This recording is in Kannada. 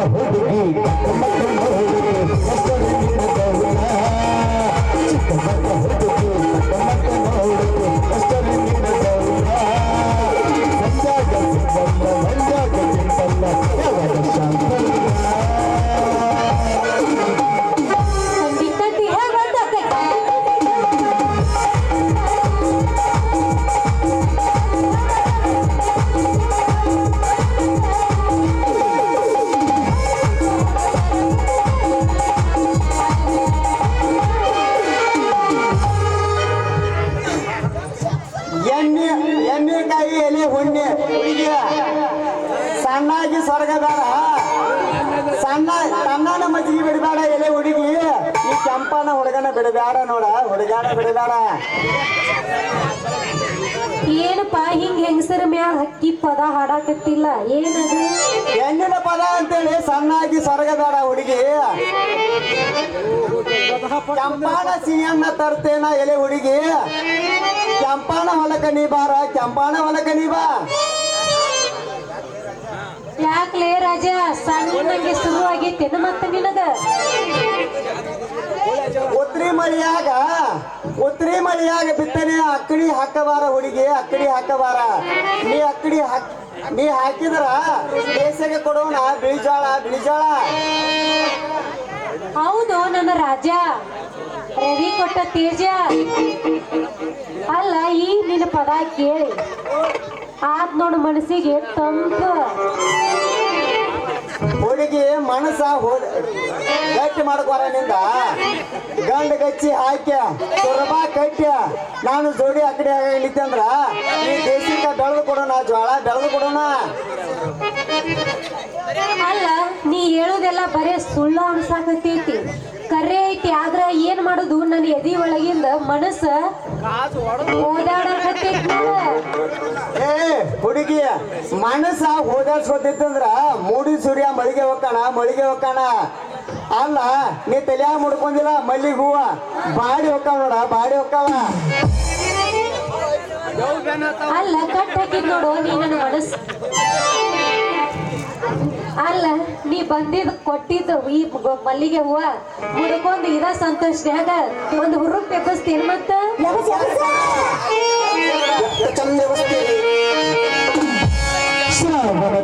ಹುಡುಗಿ ಎಣ್ಣೆಕಾಯಿ ಎಲೆ ಹುಣ್ಣೆ ಹುಡುಗಿ ಸಣ್ಣಾಗಿ ಸ್ವರ್ಗ ಬೇಡ ಸಣ್ಣ ತಣ್ಣನ ಮಜ್ಜಿಗೆ ಬಿಡಬೇಡ ಎಲೆ ಹುಡುಗಿ ಈ ಕೆಂಪನ ಹುಡುಗನ ಬಿಡಬೇಡ ನೋಡ ಹುಡುಗಾನ ಬಿಡಬೇಡ ಏನಪ್ಪ ಹಿಂಗ ಹೆಂಗಸರ ಮ್ಯಾಲ ಹಕ್ಕಿ ಪದ ಹಾಡಾಕತ್ತಿಲ್ಲ ಏನದು ಹೆಣ್ಣಿನ ಪದ ಅಂತೇಳಿ ಸಣ್ಣಾಗಿ ಸ್ವರ್ಗ ಬೇಡ ಹುಡುಗಿ ಕೆಂಪಾನ ಸಿಹಿಯನ್ನ ತರ್ತೇನ ಎಲೆ ಹುಡುಗಿ ಕೆಂಪಾನ ಹೊಲಕ ನೀ ಬಾರ ಕೆಂಪಾನ ಹೊಲಕ ನೀ ಬಾ ಯಾಕ್ಲೇ ರಾಜ ಸಣ್ಣಂಗೆ ಶುರು ಆಗೈತೇನ ಮತ್ತ ನಿನಗ ಉತ್ರಿ ಮಳಿಯಾಗ ಬಿತ್ತನೆ ಅಕ್ಕಡಿ ಹಾಕಬಾರ ಹುಡುಗಿ ಅಕ್ಕಡಿ ಹಾಕಬಾರ ನೀ ಹಾಕಿದ್ರ ಬೇಸಿಗೆ ಕೊಡೋಣ ಬಿಳಿಜಾಳ ಹೌದು ನನ್ನ ರಾಜ ರವಿ ಕೊಟ್ಟ ತೇಜ ಅಲ್ಲ ಈ ನಿನ್ನ ಪದ ಕೇಳಿ ಆದ್ ನೋಡು ಮನಸ್ಸಿಗೆ ತಂಪು ಹುಡುಗಿ ಮನಸ್ಸ ಗಟ್ಟಿ ಮಾಡ್ಕೋರ ನಿಂದ ಗಂಡ ಗಚ್ಚಿ ಹಾಕ್ಯ ತುರಬಾ ಕಟ್ಯ ನಾನು ಜೋಡಿ ಆ ಕಡೆ ಇಳಿತೆ ಅಂದ್ರ ಈ ದೇಶಕ್ಕ ಬೆಳೆದು ಕೊಡೋಣ ಜ್ವಾಳ ಬೆಳೆದು ಕೊಡೋಣ ಅಲ್ಲ ನೀ ಹೇಳುದೆಲ್ಲ ಬರೇ ಸುಳ್ಳು ಅನ್ಸಾಕತೈತಿ ಕರೆ ಐತಿ ಆದ್ರ ಏನ್ ಮಾಡುದು ನನ್ನ ಎದಿ ಒಳಗಿಂದ ಮನಸ್ಸ ಓದಾಡಕತ್ತೈತಿ ಏ ಹುಡುಗಿ ಮನಸ್ಸ ಓದಾಡ್ಸ್ಕೊತಿತ್ತಂದ್ರ ಮೂಡಿ ಸೂರ್ಯ ಮಳಿಗೆ ಹೋಗ್ಕಾಣ ಅಲ್ಲ ನೀ ತಲೆಯಾಗ ಮುಡ್ಕೊಂಡಿಲ್ಲ ಮಲ್ಲಿಗೆ ಹೂವ ಬಾಡಿ ಹೋಗ್ತಾವ ನೋಡ ಬಾಡಿ ಹೋಗ್ತಾವ ಅಲ್ಲ ಕಟ್ ಹಾಕಿದ್ ನೋಡು ನೀ ನನ್ನ ಮನಸ್ಸು ಅಲ್ಲ ನೀ ಬಂದಿದ್ ಕೊಟ್ಟಿದ್ದು ಈ ಮಲ್ಲಿಗೆ ಹೂವ ಮುಡ್ಕೊಂಡು ಇದ ಸಂತೋಷನ್ಯಾಗ ಒಂದು ಹುರುಪ್ ಎಬ್ಬಸ್ತೀನಿ ಮತ್ತ ಶ್ರಾವಣ